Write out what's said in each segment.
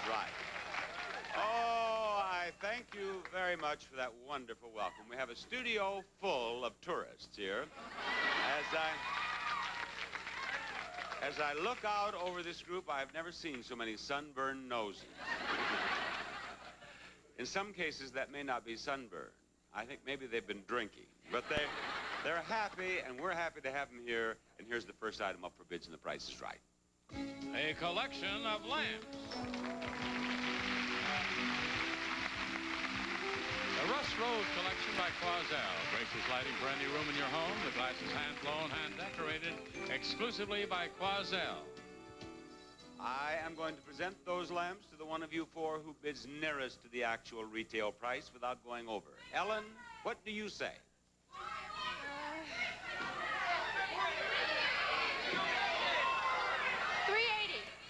Right. Oh, I thank you very much for that wonderful welcome. We have a studio full of tourists here. As I look out over this group, I've never seen so many sunburned noses. In some cases, that may not be sunburn. I think maybe they've been drinking. But they're happy, and we're happy to have them here. And here's the first item up for bids, and the price is right. A collection of lamps. The Russ Rose collection by Quazell. Gracious lighting for any room in your home. The glass is hand-blown, hand-decorated, exclusively by Quazell. I am going to present those lamps to the one of you four who bids nearest to the actual retail price without going over. Ellen, what do you say?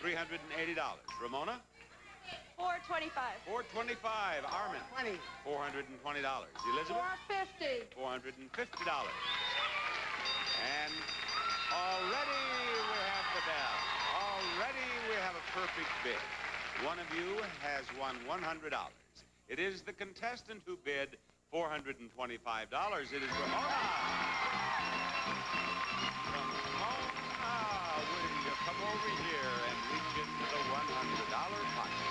$380. Ramona? $425. $425. Armin? $20. $420. Elizabeth? $450. $450. And already we have the bell. Already we have a perfect bid. One of you has won $100. It is the contestant who bid $425. It is Ramona. Ramona, will you come over here and reach into the $100 pocket?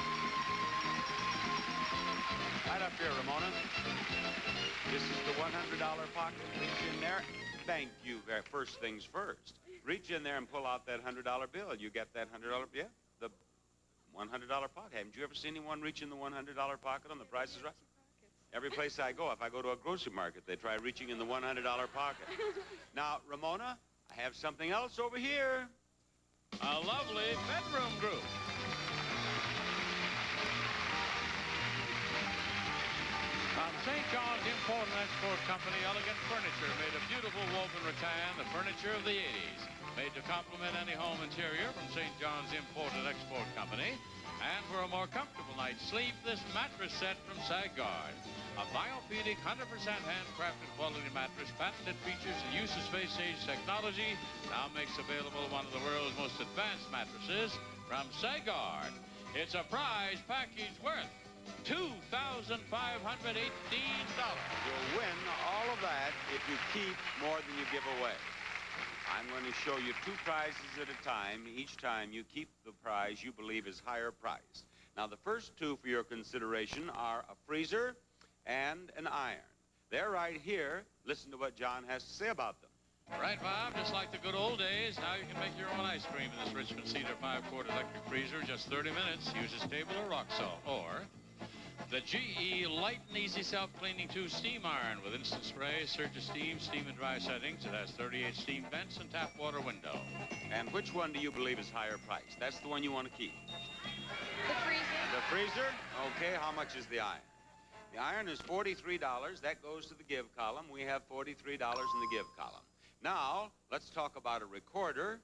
Right up here, Ramona. This is the $100 pocket. Reach in there. Thank you. First things first. Reach in there and pull out that $100 bill. You get that $100 bill? Yeah, the $100 pocket. Haven't you ever seen anyone reach in the $100 pocket on The Price is Right? Every place I go, if I go to a grocery market, they try reaching in the $100 pocket. Now, Ramona, I have something else over here. A lovely bedroom group. From St. John's Import and Export Company, elegant furniture made of beautiful woven rattan, the furniture of the 80s. Made to complement any home interior from St. John's Import and Export Company. And for a more comfortable night's sleep, this mattress set from Sagard. A biopedic, 100% handcrafted quality mattress, patented features and use of space-age technology, now makes available one of the world's most advanced mattresses from Sagard. It's a prize package worth $2,518. You'll win all of that if you keep more than you give away. I'm going to show you two prizes at a time. Each time you keep the prize you believe is higher priced. Now, the first two for your consideration are a freezer and an iron. They're right here. Listen to what John has to say about them. Right, Bob, just like the good old days, now you can make your own ice cream in this Richmond Cedar 5-quart electric freezer in just 30 minutes. Uses table or rock salt. Or the GE Light and Easy Self-Cleaning 2 Steam Iron with instant spray, surge of steam, steam and dry settings. It has 38 steam vents and tap water window. And which one do you believe is higher priced? That's the one you want to keep. The freezer. The freezer? Okay, how much is the iron? The iron is $43. That goes to the give column. We have $43 in the give column. Now, let's talk about a recorder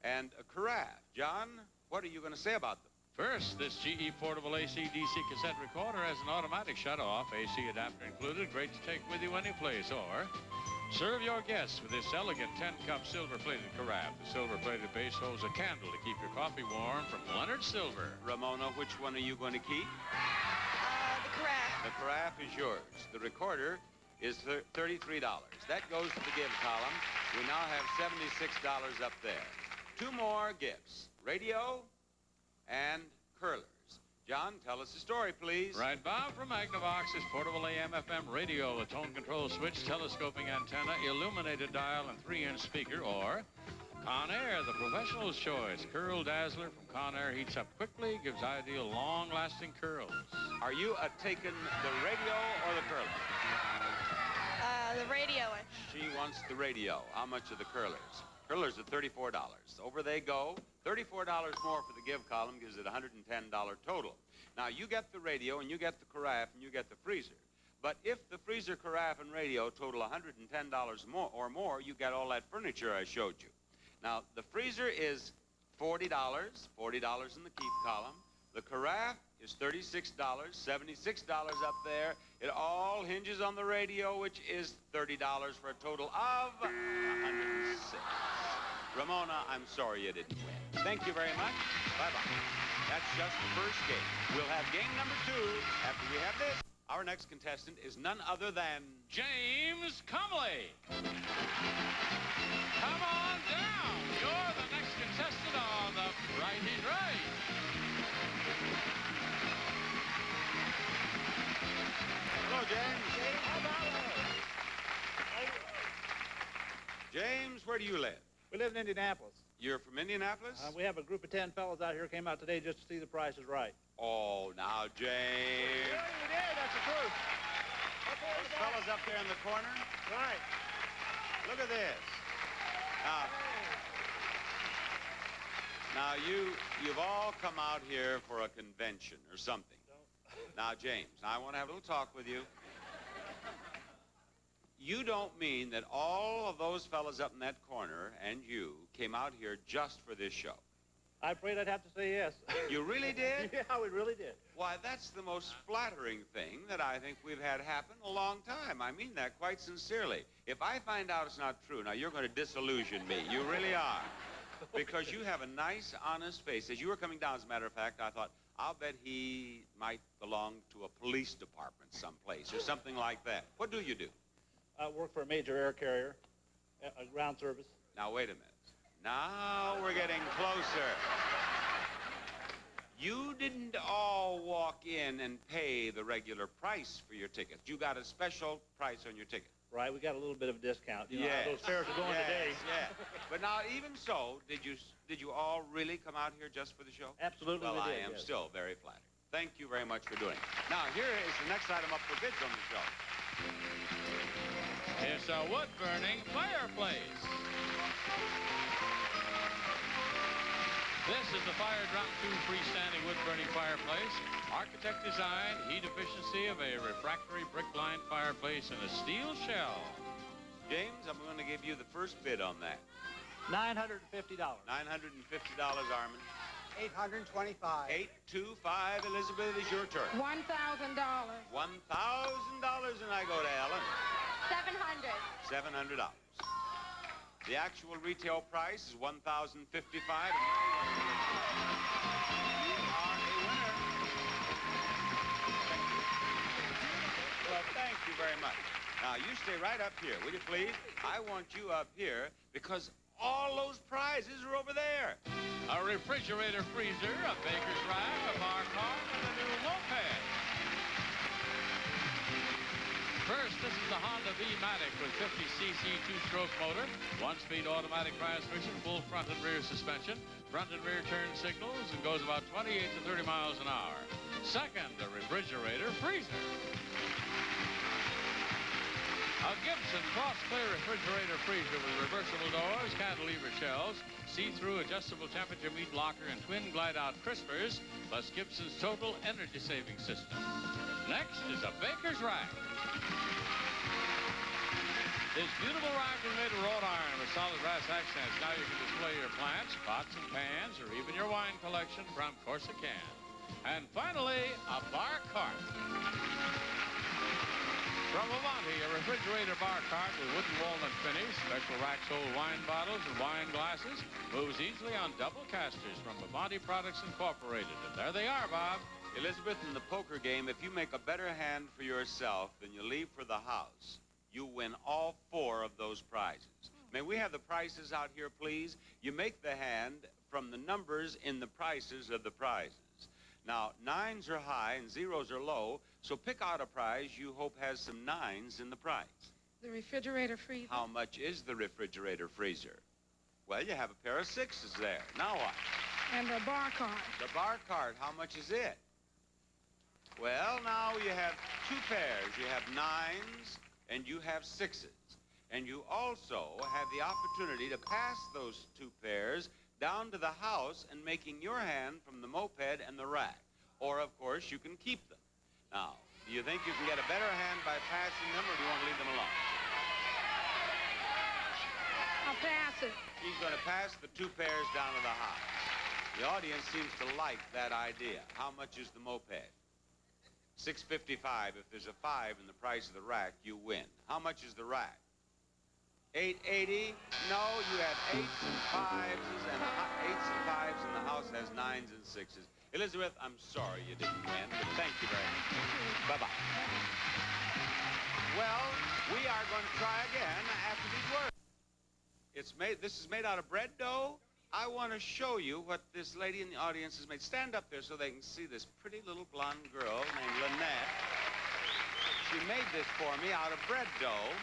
and a carafe. John, what are you going to say about them? First, this GE portable AC/DC cassette recorder has an automatic shut-off, AC adapter included, great to take with you any place. Or serve your guests with this elegant 10-cup silver-plated carafe. The silver-plated base holds a candle to keep your coffee warm from Leonard Silver. Ramona, which one are you going to keep? The carafe. The carafe is yours. The recorder is $33. That goes to the give column. We now have $76 up there. Two more gifts, radio and curlers. John, tell us the story, please. Right, Bob, from Magnavox is portable AM/FM radio, a tone control switch, telescoping antenna, illuminated dial, and 3-inch speaker. Or Conair, the professional's choice. Curl Dazzler from Conair heats up quickly, gives ideal long-lasting curls. Are you taking the radio or the curler? The radio. She wants the radio. How much are the curlers? Curlers are $34. Over they go. $34 more for the give column gives it a $110 total. Now, you get the radio, and you get the carafe, and you get the freezer. But if the freezer, carafe, and radio total $110 more or more, you get all that furniture I showed you. Now, the freezer is $40, $40 in the keep column. The carafe is $36, $76 up there. It all hinges on the radio, which is $30 for a total of $106. Ramona, I'm sorry you didn't win. Thank you very much. Bye-bye. That's just the first game. We'll have game number 2 after we have this. Our next contestant is none other than James Comley. Come on down. You're the next contestant on The Price is Right. Hello, James. James, where do you live? We live in Indianapolis. You're from Indianapolis? We have a group of 10 fellows out here came out today just to see The Price is Right. Oh, now, James. Yeah, we did. That's the truth. Those fellas up there in the corner? Right. Look at this. Now you've all come out here for a convention or something. Now, James, I want to have a little talk with you. You don't mean that all of those fellas up in that corner and you came out here just for this show? I'm afraid I'd have to say yes. You really did? Yeah, we really did. Why, that's the most flattering thing that I think we've had happen in a long time. I mean that quite sincerely. If I find out it's not true, now you're going to disillusion me. You really are. Because you have a nice, honest face. As you were coming down, as a matter of fact, I thought, I'll bet he might belong to a police department someplace or something like that. What do you do? I work for a major air carrier, ground service. Now, wait a minute. Now we're getting closer. You didn't all walk in and pay the regular price for your tickets. You got a special price on your ticket. Right, we got a little bit of a discount. You know Yes. how those fares are going today. Yeah. But now, even so, did you all really come out here just for the show? Absolutely, well, we did. I am yes. still very flattered. Thank you very much for doing it. Now, here is the next item up for bids on the show. It's a wood-burning fireplace. This is the Fire Drop 2 freestanding wood-burning fireplace. Architect design, heat efficiency of a refractory brick-lined fireplace in a steel shell. James, I'm going to give you the first bid on that. $950. $950, Armin. $825. 825, Elizabeth, is your turn. $1,000. $1,000, and I go to Ellen. $700. $700. The actual retail price is $1,055. And you are a winner. Well, thank you very much. Now, you stay right up here, will you please? I want you up here because all those prizes are over there. A refrigerator freezer, a baker's rack, a bar cart, and a new moped. First, this is the Honda V-Matic with 50cc two-stroke motor, 1-speed automatic transmission, full front and rear suspension, front and rear turn signals, and goes about 28 to 30 miles an hour. Second, a refrigerator freezer. A Gibson cross-clear refrigerator freezer with reversible doors, cantilever shelves, see-through adjustable temperature meat locker, and twin glide-out crispers, plus Gibson's total energy-saving system. Next is a baker's rack. This beautiful rack is made of wrought iron with solid brass accents. Now you can display your plants, pots and pans, or even your wine collection from Corsican. And finally, a bar cart. From Amonte, a refrigerator bar cart with wooden walnut finish, special racks hold wine bottles and wine glasses, moves easily on double casters from Amonte Products Incorporated. And there they are, Bob. Elizabeth, in the poker game, if you make a better hand for yourself than you leave for the house, you win all 4 of those prizes. May we have the prices out here, please? You make the hand from the numbers in the prices of the prizes. Now, 9s are high and 0s are low, so pick out a prize you hope has some 9s in the prize. The refrigerator freezer. How much is the refrigerator freezer? Well, you have a pair of 6s there. Now what? And a bar cart. The bar cart, how much is it? Well, now you have 2 pairs. You have 9s and you have 6s. And you also have the opportunity to pass those 2 pairs down to the house and making your hand from the moped and the rack. Or, of course, you can keep them. Now, do you think you can get a better hand by passing them, or do you want to leave them alone? I'll pass it. He's going to pass the 2 pairs down to the house. The audience seems to like that idea. How much is the moped? $6.55. If there's a 5 in the price of the rack, you win. How much is the rack? 880. No, you have eights and fives and the house has nines and sixes. Elizabeth, I'm sorry you didn't win, but thank you very much. Bye-bye. Well, we are going to try again after these words. This is made out of bread dough. I want to show you what this lady in the audience has made. Stand up there so they can see this pretty little blonde girl named Lynette. She made this for me out of bread dough.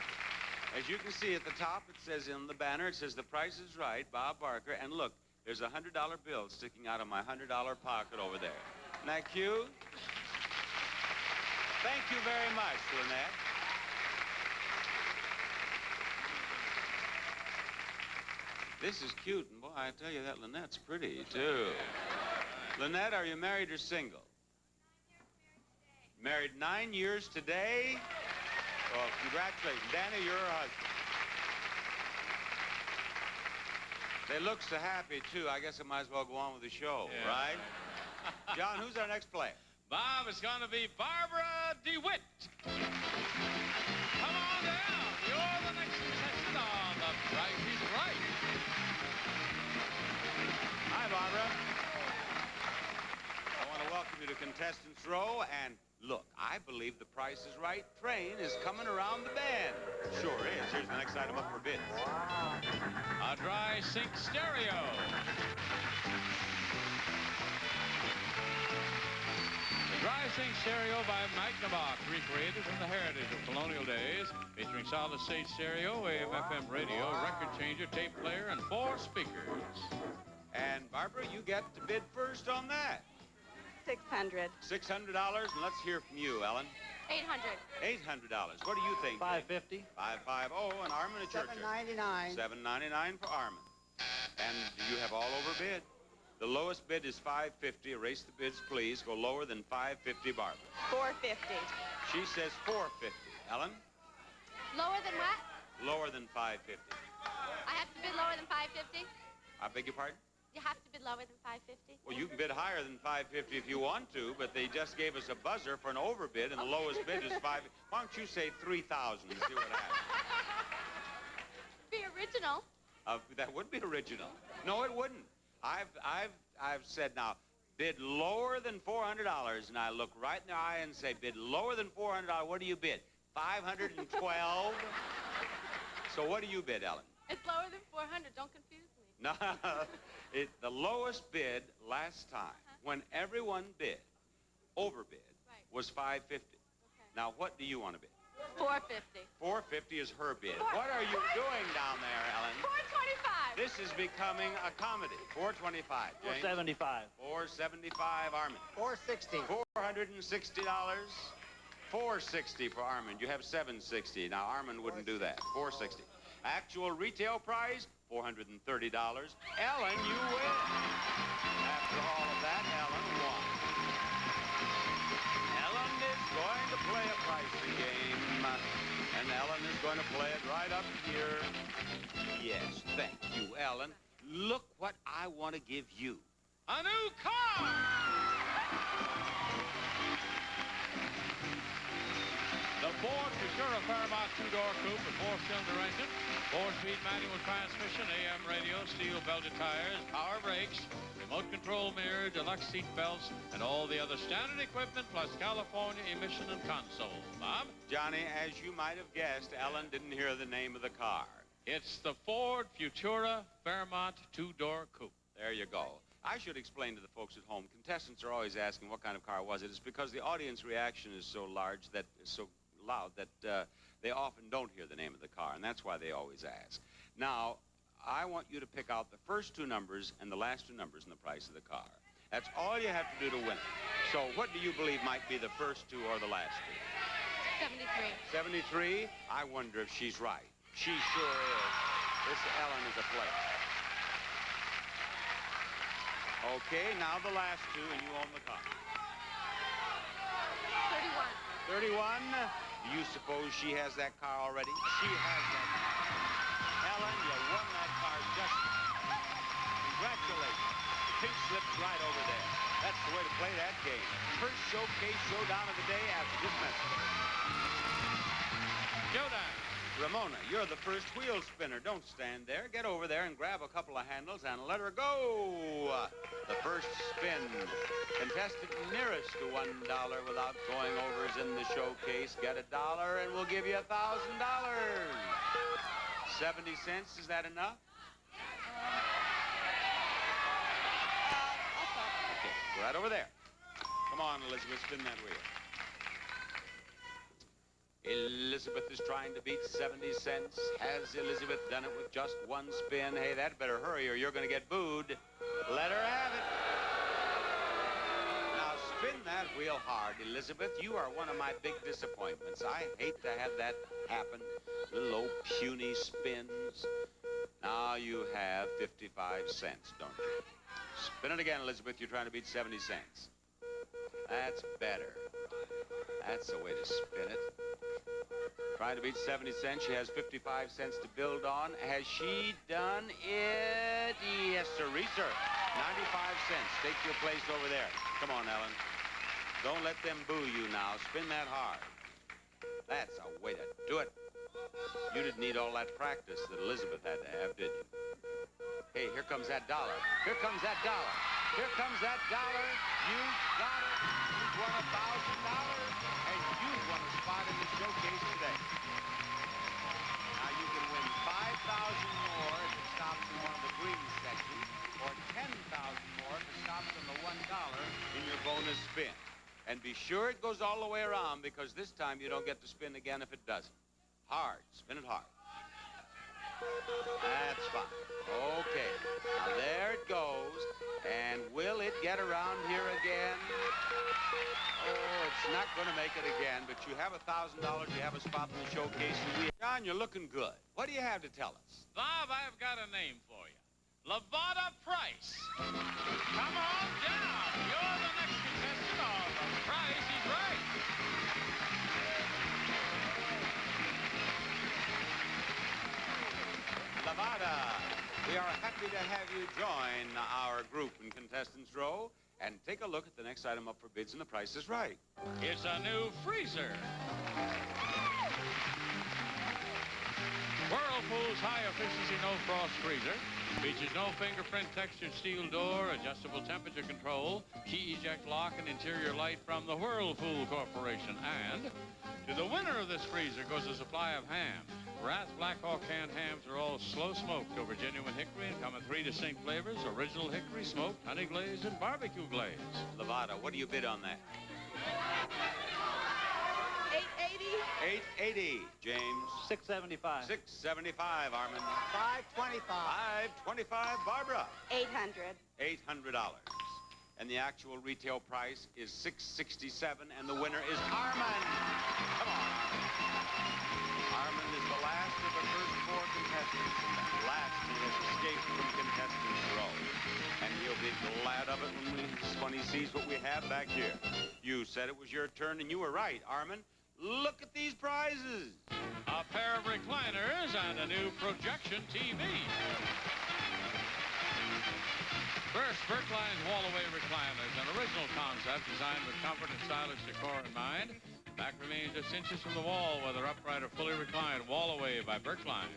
As you can see at the top, it says in the banner, it says The Price is Right, Bob Barker. And look, there's a $100 bill sticking out of my $100 pocket over there. Isn't that cute? Thank you very much, Lynette. This is cute, and boy, I tell you, that Lynette's pretty, too. Lynette, are you married or single? Married 9 years today? Well, congratulations. Danny, you're her husband. They look so happy, too. I guess I might as well go on with the show, right? John, who's our next player? Bob, it's going to be Barbara DeWitt. Come on down. You're the next contestant on The Price is Right. Hi, Barbara. I want to welcome you to Contestants Row, and look, I believe The Price is Right train is coming around the bend. Sure is. Here's the next item up for bids. A dry sink stereo. The dry sink stereo by Magnavox, recreated from the heritage of colonial days, featuring solid state stereo, AM, FM radio, record changer, tape player, and 4 speakers. And Barbara, you get to bid first on that. $600. $600, and let's hear from you, Ellen. $800. $800. What do you think? $550. 550, and Armin at Churchill. $799. $799 for Armin. And you have all over bid. The lowest bid is $550. Erase the bids, please. Go lower than $550, Barbara. $450. She says $450. Ellen? Lower than what? Lower than $550. I have to bid lower than $550? I beg your pardon? You have to bid lower than $550? Well, you can bid higher than $550 if you want to, but they just gave us a buzzer for an overbid, and the lowest bid is $5. Why don't you say $3,000 and see what happens? Be original. That would be original. No, it wouldn't. I've said now, bid lower than $400, and I look right in the eye and say, bid lower than $400. What do you bid? $512. So what do you bid, Ellen? It's lower than $400. Don't confuse me. No, the lowest bid last time, when everyone bid, overbid, was $550. Okay. Now, what do you want to bid? $450. $450 is her bid. What are you doing down there, Ellen? $425. This is becoming a comedy. $425. James? $475. $475, Armin. $460. $460. $460 for Armin. You have $760. Now, Armin wouldn't do that. $460. Actual retail price, $430. Ellen, you win. After all of that, Ellen won. Ellen is going to play a pricing game, and Ellen is going to play it right up here. Yes, thank you, Ellen. Look what I want to give you. A new car! The Ford Futura Fairmont 2-door coupe with 4-cylinder engine, 4-speed manual transmission, AM radio, steel belted tires, power brakes, remote control mirror, deluxe seat belts, and all the other standard equipment, plus California emission and console. Bob? Johnny, as you might have guessed, Ellen didn't hear the name of the car. It's the Ford Futura Fairmont 2-door coupe. There you go. I should explain to the folks at home, contestants are always asking what kind of car was it. It's because the audience reaction is so large, that is so loud, that they often don't hear the name of the car, and that's why they always ask. Now, I want you to pick out the first 2 numbers and the last 2 numbers in the price of the car. That's all you have to do to win it. So what do you believe might be the first 2 or the last 2? 73. 73? I wonder if she's right. She sure is. This Ellen is a player. Okay, now the last 2, and you own the car. 31. 31? Do you suppose she has that car already? She has that car. Ellen, you won that car just now. Congratulations. The pink slip's right over there. That's the way to play that game. First showcase showdown of the day after this message. Showdown. Ramona, you're the first wheel spinner. Don't stand there. Get over there and grab a couple of handles and let her go. The first spin. Contestant nearest to $1 without going over is in the showcase. Get $1 and we'll give you $1,000. 70 cents, is that enough? Okay, right over there. Come on, Elizabeth, spin that wheel. Elizabeth is trying to beat 70 cents. Has Elizabeth done it with just one spin? Hey, that better hurry or you're going to get booed. Let her have it. Now, spin that wheel hard, Elizabeth. You are one of my big disappointments. I hate to have that happen. Little old puny spins. Now you have 55 cents, don't you? Spin it again, Elizabeth. You're trying to beat 70 cents. That's better. That's the way to spin it. Trying to beat 70 cents. She has 55 cents to build on. Has she done it? Yes, sir. 95 cents. Take your place over there. Come on, Ellen. Don't let them boo you now. Spin that hard. That's a way to do it. You didn't need all that practice that Elizabeth had to have, did you? Hey, here comes that $1. Here comes that $1. Here comes that $1. You got it. You've won $1,000. And you've won a spot in the showcase today. Now you can win $5,000 more if it stops in one of the green sections, or $10,000 more if it stops on the $1 in your bonus spin. And be sure it goes all the way around, because this time you don't get to spin again if it doesn't. Hard. Spin it hard. That's fine. Okay. Now there it goes. And will it get around here again? Oh, it's not going to make it again, but you have $1,000. You have a spot in the showcase. And John, you're looking good. What do you have to tell us? Bob, I've got a name for you. Levada Price. Come on down. You're the next contestant on The Price is Right. Levada, we are happy to have you join our group in Contestants Row and take a look at the next item up for bids, and The Price is Right. It's a new freezer. Whirlpool's high-efficiency no-frost freezer features no fingerprint textured steel door, adjustable temperature control, key eject lock, and interior light from the Whirlpool Corporation. And to the winner of this freezer goes a supply of ham. Wrath Black Hawk canned hams are all slow smoked over genuine hickory and come in 3 distinct flavors: original hickory, smoked, honey glaze, and barbecue glaze. Levada, what do you bid on that? $880. $880. James? $675. $675, Armin. $525. $525, Barbara. $800. $800. And the actual retail price is $667, and the winner is Armin. Come on, Armin. Armin is the last of the first 4 contestants, and the last he has escaped from Contestants Row. And he'll be glad of it when he sees what we have back here. You said it was your turn, and you were right, Armin. Look at these prizes. A pair of recliners and a new projection TV. First, Berkline's wall-away recliners, an original concept designed with comfort and stylish decor in mind. Back remains just inches from the wall, whether upright or fully reclined. Wall-away by Berkline.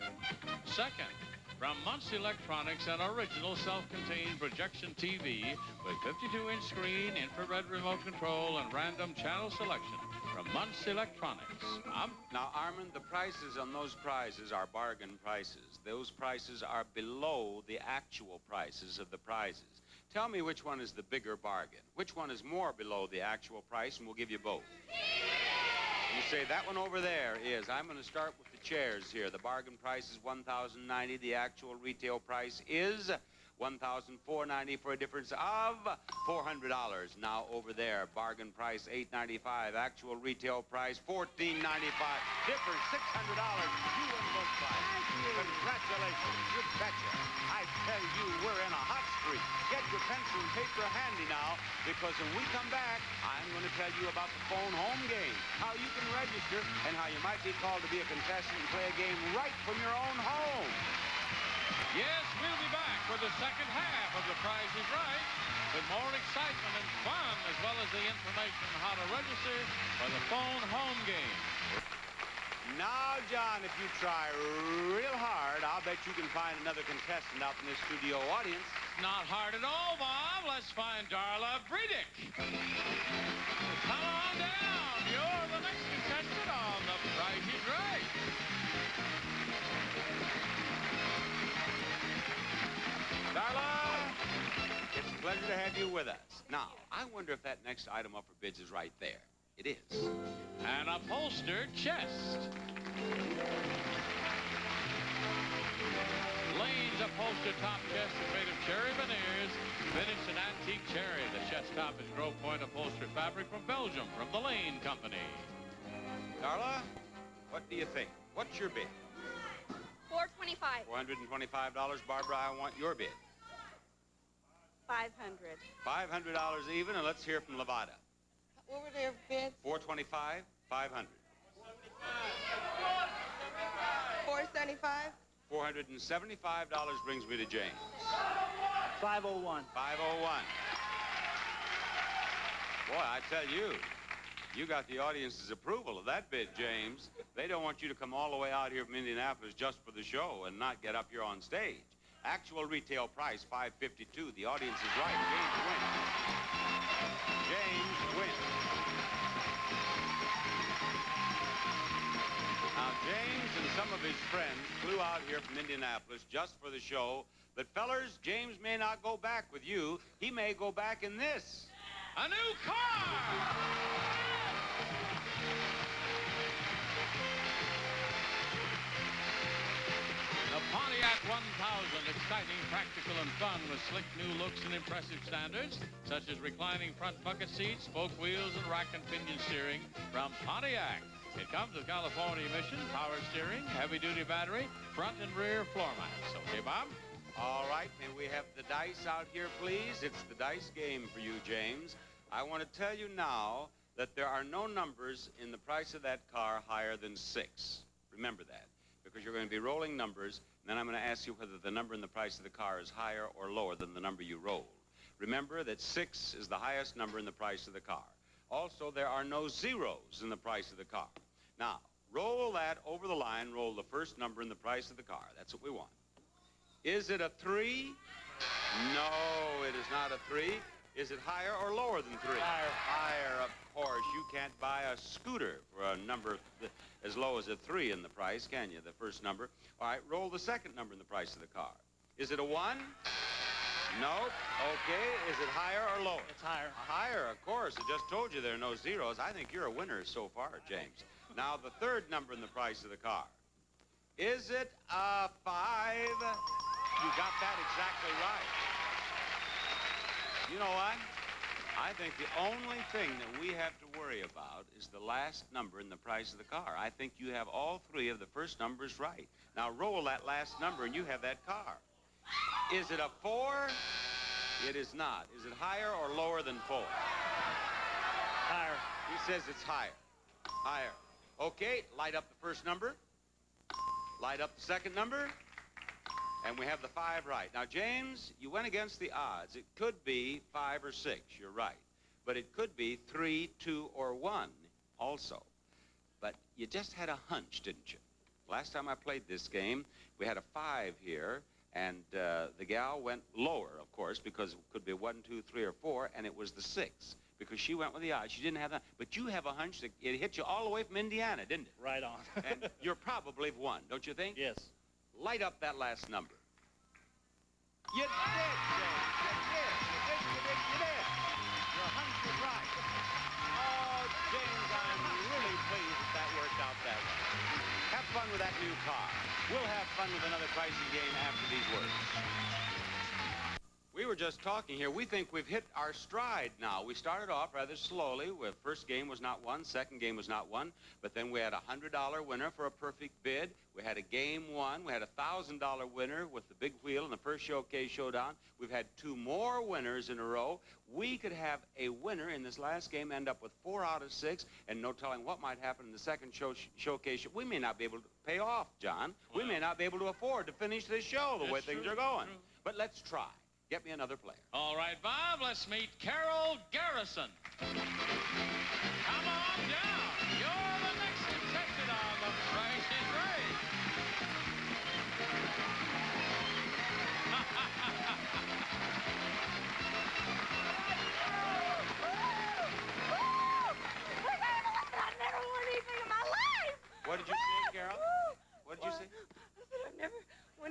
Second, from Munce Electronics, an original self-contained projection TV with 52-inch screen, infrared remote control, and random channel selection. From Munce Electronics. Now, Armin, the prices on those prizes are bargain prices. Those prices are below the actual prices of the prizes. Tell me which one is the bigger bargain. Which one is more below the actual price, and we'll give you both. You say that one over there is. I'm going to start with the chairs here. The bargain price is $1,090. The actual retail price is $1,490 for a difference of $400. Now over there, bargain price $895. Actual retail price $1,495. Difference $600. You win both prizes. Congratulations. You betcha. I tell you, we're in a hot streak. Get your pencil and paper handy now, because when we come back, I'm going to tell you about the phone home game, how you can register, and how you might be called to be a contestant and play a game right from your own home. Yes, we'll be back for the second half of The Price is Right, with more excitement and fun, as well as the information on how to register for the phone home game. Now, John, if you try real hard, I'll bet you can find another contestant out in this studio audience. Not hard at all, Bob. Let's find Darla Bredick. Come on down. You're the next contestant on The Price is Right. Darla, it's a pleasure to have you with us. Now, I wonder if that next item up for bids is right there. It is. An upholstered chest. Lane's upholstered top chest is made of cherry veneers, finished in antique cherry. The chest top is Grove Point upholstered fabric from Belgium, from the Lane Company. Darla, what do you think? What's your bid? $425. $425. Barbara, I want your bid. $500. $500 even, and let's hear from Levada. What were their bids? $425, $500. $475. $475 brings me to James. 501. 501. Boy, I tell you, you got the audience's approval of that bid, James. They don't want you to come all the way out here from Indianapolis just for the show and not get up here on stage. Actual retail price, $552. The audience is right. James wins. James wins. Now, James and some of his friends flew out here from Indianapolis just for the show. But, fellers, James may not go back with you. He may go back in this. A new car! The Pontiac 1000, exciting, practical, and fun with slick new looks and impressive standards, such as reclining front bucket seats, spoke wheels, and rack and pinion steering from Pontiac. It comes with California emission, power steering, heavy-duty battery, front and rear floor mats. Okay, Bob? All right, may we have the dice out here, please? It's the dice game for you, James. I want to tell you now that there are no numbers in the price of that car higher than 6. Remember that, because you're going to be rolling numbers, and then I'm going to ask you whether the number in the price of the car is higher or lower than the number you rolled. Remember that 6 is the highest number in the price of the car. Also, there are no zeros in the price of the car. Now, roll that over the line, roll the first number in the price of the car. That's what we want. Is it a 3? No, it is not a 3. Is it higher or lower than 3? Higher. Higher, of course. You can't buy a scooter for a number as low as a 3 in the price, can you? The first number. All right, roll the second number in the price of the car. Is it a 1? Nope. Okay, is it higher or lower? It's higher. Higher, of course. I just told you there are no zeros. I think you're a winner so far, James. Now, the third number in the price of the car. Is it a 5? You got that exactly right. You know what? I think the only thing that we have to worry about is the last number in the price of the car. I think you have all 3 of the first numbers right. Now, roll that last number, and you have that car. Is it a 4? It is not. Is it higher or lower than 4? Higher. He says it's higher. Higher. Okay, light up the first number. Light up the second number. And we have the 5 right. Now, James, you went against the odds. It could be 5 or 6. You're right. But it could be 3, 2, or 1 also. But you just had a hunch, didn't you? Last time I played this game, we had a 5 here. And the gal went lower, of course, because it could be 1, 2, 3, or 4, and it was the 6, because she went with the odds. She didn't have that. But you have a hunch that it hit you all the way from Indiana, didn't it? Right on. And you're probably won, don't you think? Yes. Light up that last number. You did, James. You did. Your hunch was right. Oh, James, I'm really pleased that worked out that way. Have fun with that new car. We'll have fun with another pricing game after these words. We were just talking here. We think we've hit our stride now. We started off rather slowly. First game was not won. Second game was not won. But then we had a $100 winner for a perfect bid. We had a game won. We had a $1,000 winner with the big wheel in the first showcase showdown. We've had 2 more winners in a row. We could have a winner in this last game, end up with 4 out of 6, and no telling what might happen in the second showcase. We may not be able to pay off, John. We may not be able to afford to finish this show the way things are going. But let's try. Get me another player. All right, Bob, let's meet Carol Garrison. Come on down. You're the next contestant on The Price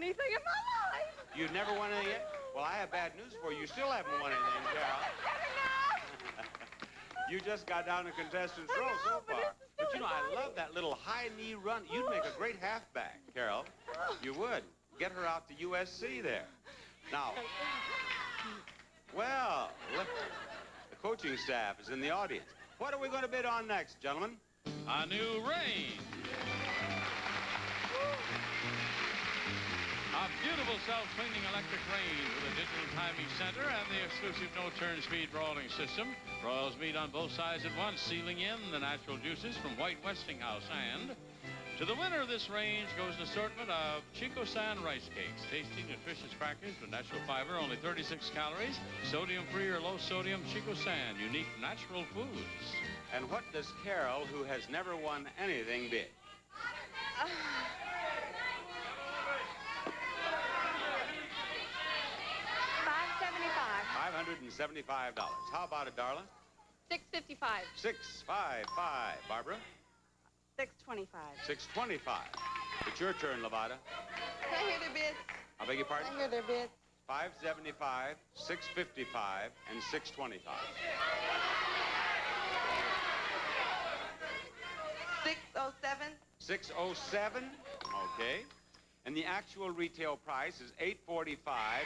anything in my life. You've never won anything yet? Well, I have bad news for you. You still haven't won anything, Carol. You just got down to contestant's row so far. But you know, I love that little high knee run. You'd make a great halfback, Carol. You would. Get her out to USC there. Now, well, look, the coaching staff is in the audience. What are we going to bid on next, gentlemen? A new range. A beautiful self-cleaning electric range with a digital timing center and the exclusive no-turn speed brawling system. Broils meet on both sides at once, sealing in the natural juices from white Westinghouse. And to the winner of this range goes an assortment of Chico San rice cakes. Tasty, nutritious crackers with natural fiber, only 36 calories. Sodium-free or low-sodium Chico San, unique natural foods. And what does Carol, who has never won anything, bid? $575. How about it, Darla? $655. $655. Barbara? $625. $625. It's your turn, Levada. Can I hear their bids? I beg your pardon? Can I hear their bids? $575, $655, and $625. 607. 607. Okay. And the actual retail price is $845.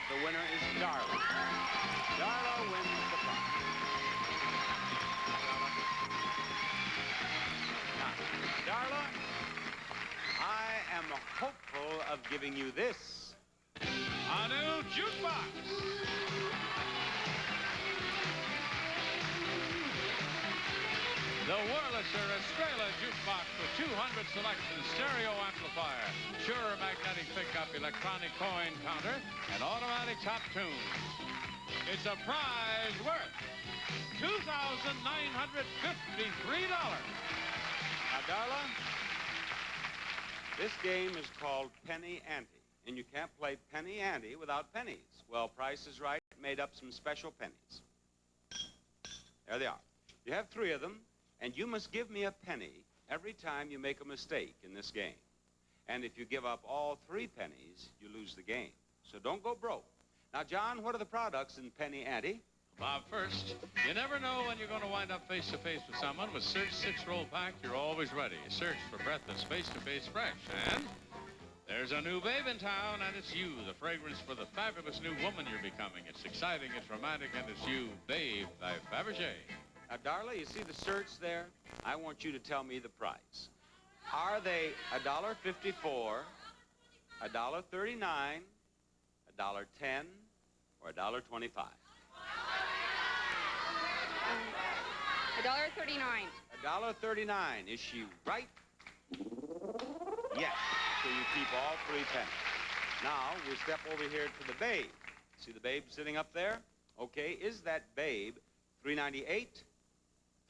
The winner is Darla. Darla wins the prize. Now, Darla, I am hopeful of giving you this. A new jukebox. The Wurlitzer Estrella Jukebox with 200 selections, stereo amplifier, sure magnetic pickup, electronic coin counter, and automatic top tunes. It's a prize worth $2,953. Now, Darla, this game is called Penny Ante, and you can't play Penny Ante without pennies. Well, Price is Right made up some special pennies. There they are. You have 3 of them. And you must give me a penny every time you make a mistake in this game. And if you give up all 3 pennies, you lose the game. So don't go broke. Now, John, what are the products in Penny Ante? Bob, first, you never know when you're going to wind up face-to-face with someone. With Search 6-roll pack, you're always ready. Search for breath that's face-to-face fresh. And there's a new babe in town, and it's you, the fragrance for the fabulous new woman you're becoming. It's exciting, it's romantic, and it's you, Babe by Fabergé. Now, Darla, you see the shirts there? I want you to tell me the price. Are they $1.54, $1.39, $1.10, or $1.25? $1.39. $1.39. Is she right? Yes. So you keep all 3 pennies. Now, we'll step over here to the babe. See the babe sitting up there? Okay, is that babe $3.98?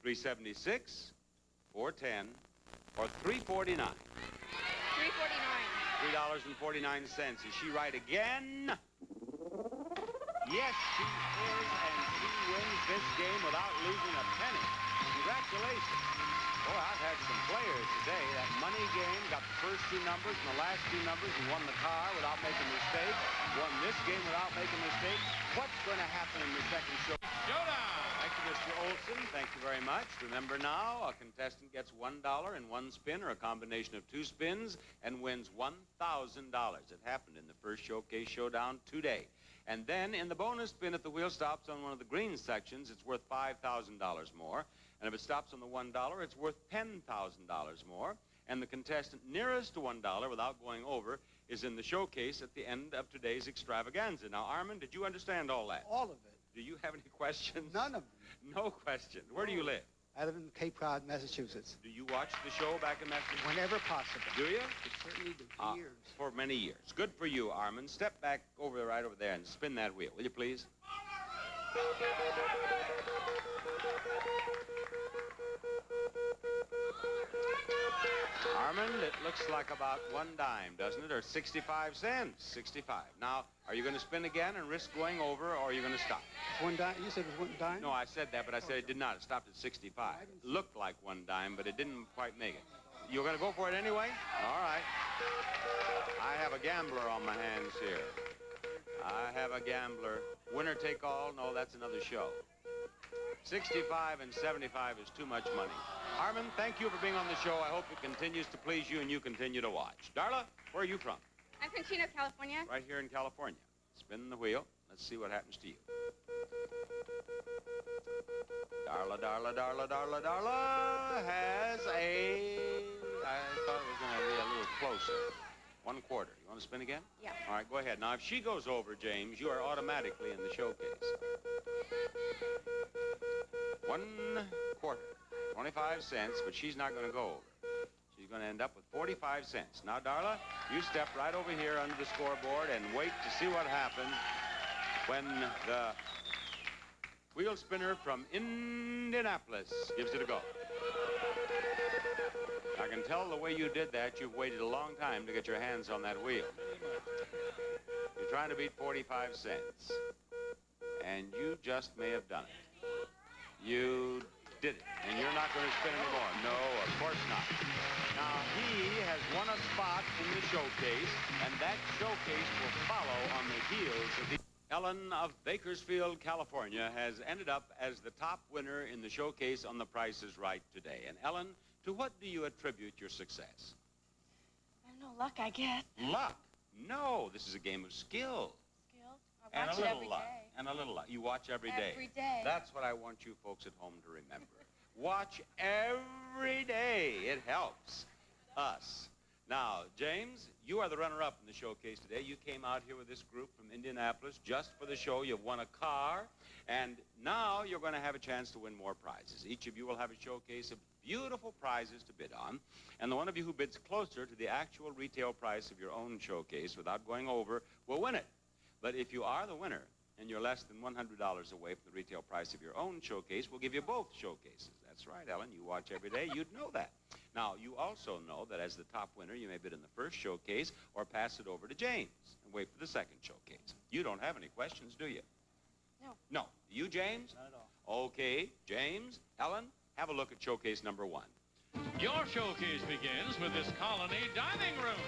$3.76, $4.10, or $3.49? $3.49. $3.49. Is she right again? Yes, she is, and she wins this game without losing a penny. Congratulations. Boy, I've had some players today. That money game got the first 2 numbers and the last 2 numbers and won the car without making a mistake. Won this game without making a mistake. What's going to happen in the second show? Showdown! Thank you, Mr. Olson. Thank you very much. Remember now, a contestant gets $1 in 1 spin or a combination of 2 spins and wins $1,000. It happened in the first showcase showdown today. And then in the bonus spin, if the wheel stops on one of the green sections, it's worth $5,000 more. And if it stops on the $1, it's worth $10,000 more. And the contestant nearest to $1 without going over is in the showcase at the end of today's extravaganza. Now, Armin, did you understand all that? All of it. Do you have any questions? None of them. No questions. Where do you live? I live in Cape Cod, Massachusetts. Do you watch the show back in Massachusetts? Whenever possible. Do you? Certainly do. For years. For many years. Good for you, Armin. Step back right over there and spin that wheel, will you please? Armin, it looks like about 1 dime, doesn't it? Or 65 cents. 65. Now, are you going to spin again and risk going over, or are you going to stop? It's 1 dime? You said it was 1 dime? No, I said that, but I said it did not. It stopped at 65. It looked like 1 dime, but it didn't quite make it. You're going to go for it anyway? All right. I have a gambler on my hands here. I have a gambler. Winner take all? No, that's another show. 65 and 75 is too much money. Harmon, thank you for being on the show. I hope it continues to please you and you continue to watch. Darla, where are you from? I'm from Chino, California. Right here in California. Spin the wheel. Let's see what happens to you. Darla has a... I thought it was going to be a little closer. 1/4. You want to spin again? Yeah. All right, go ahead. Now, if she goes over, James, you are automatically in the showcase. 1/4. 25 cents, but she's not going to go over. She's going to end up with 45 cents. Now, Darla, you step right over here under the scoreboard and wait to see what happens when the wheel spinner from Indianapolis gives it a go. I can tell the way you did that, you've waited a long time to get your hands on that wheel. You're trying to beat 45 cents. And you just may have done it. You did it. And you're not going to spin anymore. No, of course not. Now, he has won a spot in the showcase, and that showcase will follow on the heels of the... Ellen of Bakersfield, California, has ended up as the top winner in the showcase on The Price is Right today. And Ellen, to what do you attribute your success? I don't know, luck, I guess. Luck? No, this is a game of skill. Skill? I watch And a it little every luck. day. And a little luck. You watch every day. Every day. That's what I want you folks at home to remember. Watch every day. It helps us. Now, James, you are the runner-up in the showcase today. You came out here with this group from Indianapolis just for the show. You've won a car, and now you're going to have a chance to win more prizes. Each of you will have a showcase of beautiful prizes to bid on, and the one of you who bids closer to the actual retail price of your own showcase without going over will win it. But if you are the winner and you're less than $100 away from the retail price of your own showcase, we'll give you both showcases. That's right, Ellen. You watch every day. You'd know that. Now, you also know that as the top winner, you may bid in the first showcase or pass it over to James and wait for the second showcase. You don't have any questions, do you? No. No. You, James? Not at all. Okay. James, Ellen, have a look at showcase number 1. Your showcase begins with this Colony dining room.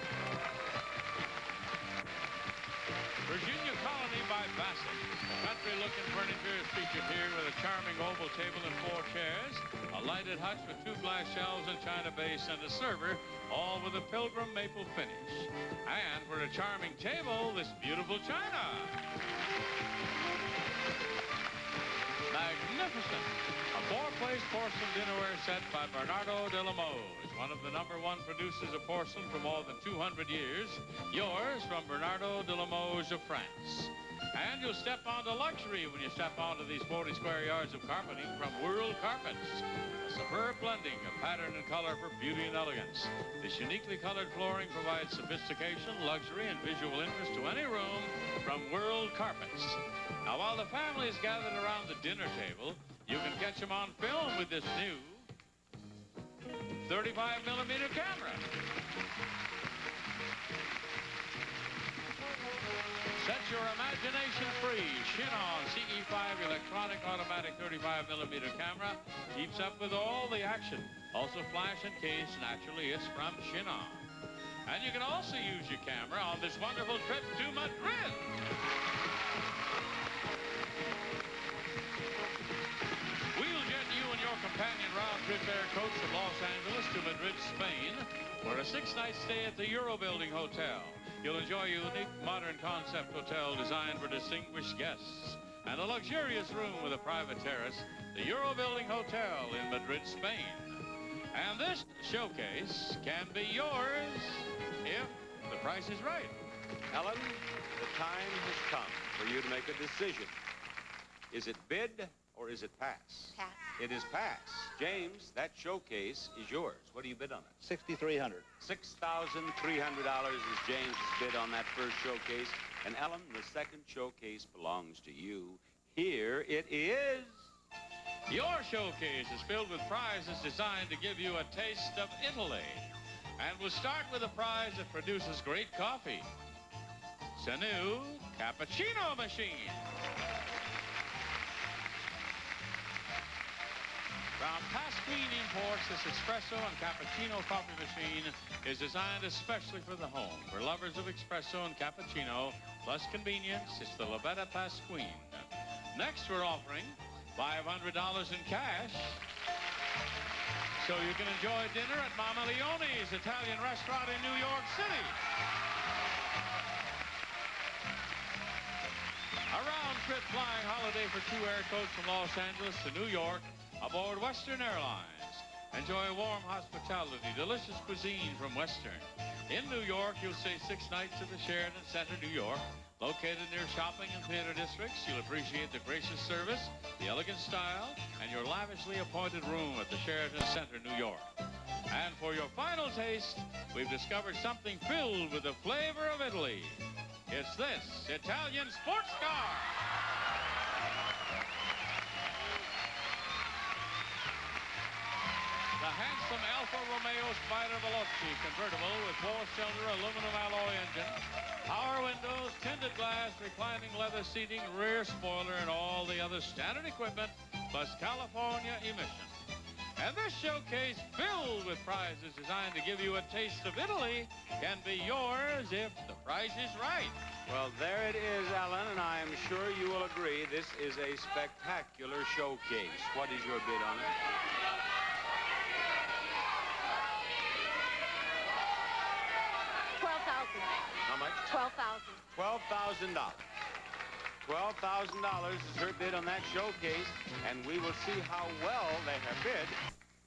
Virginia Colony by Bassett. Country-looking furniture is featured here with a charming oval table and 4 chairs, a lighted hutch with 2 glass shelves and china base, and a server, all with a pilgrim maple finish. And for a charming table, this beautiful china. Magnificent. A 4-place porcelain dinnerware set by Bernardo de Lemos, one of the #1 producers of porcelain for more than 200 years. Yours from Bernardo de Lemos of France. And you'll step onto luxury when you step onto these 40 square yards of carpeting from World Carpets. A superb blending of pattern and color for beauty and elegance. This uniquely colored flooring provides sophistication, luxury, and visual interest to any room from World Carpets. Now, while the family is gathered around the dinner table, you can catch them on film with this new 35mm camera. Set your imagination free. Chinon CE5 electronic automatic 35mm camera keeps up with all the action. Also flash and case, naturally, it's from Chinon. And you can also use your camera on this wonderful trip to Madrid. We'll get you and your companion round-trip air coach from Los Angeles to Madrid, Spain, for a 6-night stay at the Euro Building Hotel. You'll enjoy a unique modern concept hotel designed for distinguished guests and a luxurious room with a private terrace, the Euro Building Hotel in Madrid, Spain. And this showcase can be yours if the price is right. Ellen, the time has come for you to make a decision. Is it bid or is it pass? Pass. It is pass. James, that showcase is yours. What do you bid on it? $6,300. $6,300 is James's bid on that first showcase. And Ellen, the second showcase belongs to you. Here it is. Your showcase is filled with prizes designed to give you a taste of Italy. And we'll start with a prize that produces great coffee. It's a new cappuccino machine. From Pasquini Imports, this espresso and cappuccino coffee machine is designed especially for the home. For lovers of espresso and cappuccino, plus convenience, it's the Lobetta Pasquini. Next, we're offering $500 in cash, so you can enjoy dinner at Mama Leone's Italian restaurant in New York City. A round-trip flying holiday for 2 air codes from Los Angeles to New York aboard Western Airlines. Enjoy warm hospitality, delicious cuisine from Western. In New York, you'll stay 6 nights at the Sheraton Center, New York. Located near shopping and theater districts, you'll appreciate the gracious service, the elegant style, and your lavishly appointed room at the Sheraton Center, New York. And for your final taste, we've discovered something filled with the flavor of Italy. It's this Italian sports car. The handsome Alfa Romeo Spider Veloce convertible with 4-cylinder aluminum alloy engine, power windows, tinted glass, reclining leather seating, rear spoiler, and all the other standard equipment, plus California emission. And this showcase filled with prizes designed to give you a taste of Italy can be yours if the price is right. Well, there it is, Ellen, and I am sure you will agree this is a spectacular showcase. What is your bid on it? How much? $12,000. $12,000 is her bid on that showcase, and we will see how well they have bid.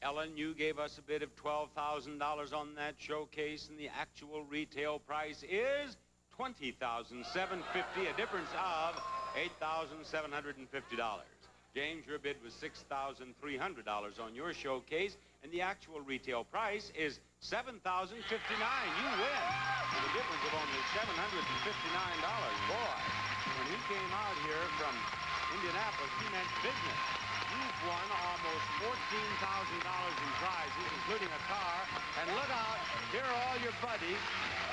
Ellen, you gave us a bid of $12,000 on that showcase, and the actual retail price is $20,750, a difference of $8,750. James, your bid was $6,300 on your showcase, and the actual retail price is $7,059. You win with a difference of only $759. Boy, when he came out here from Indianapolis, he meant business. You've won almost $14,000 in prizes, including a car. And look out, here are all your buddies.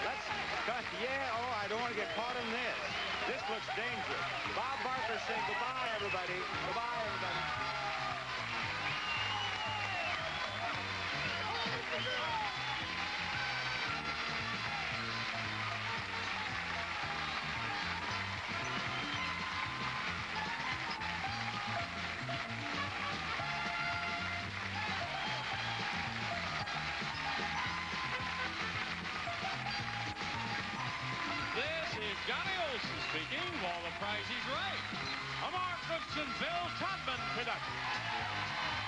I don't want to get caught in this. This looks dangerous. Bob Barker saying goodbye, everybody. Goodbye, everybody. Johnny Olson speaking while the price is right. A Mark Brooks and Bill Todman production.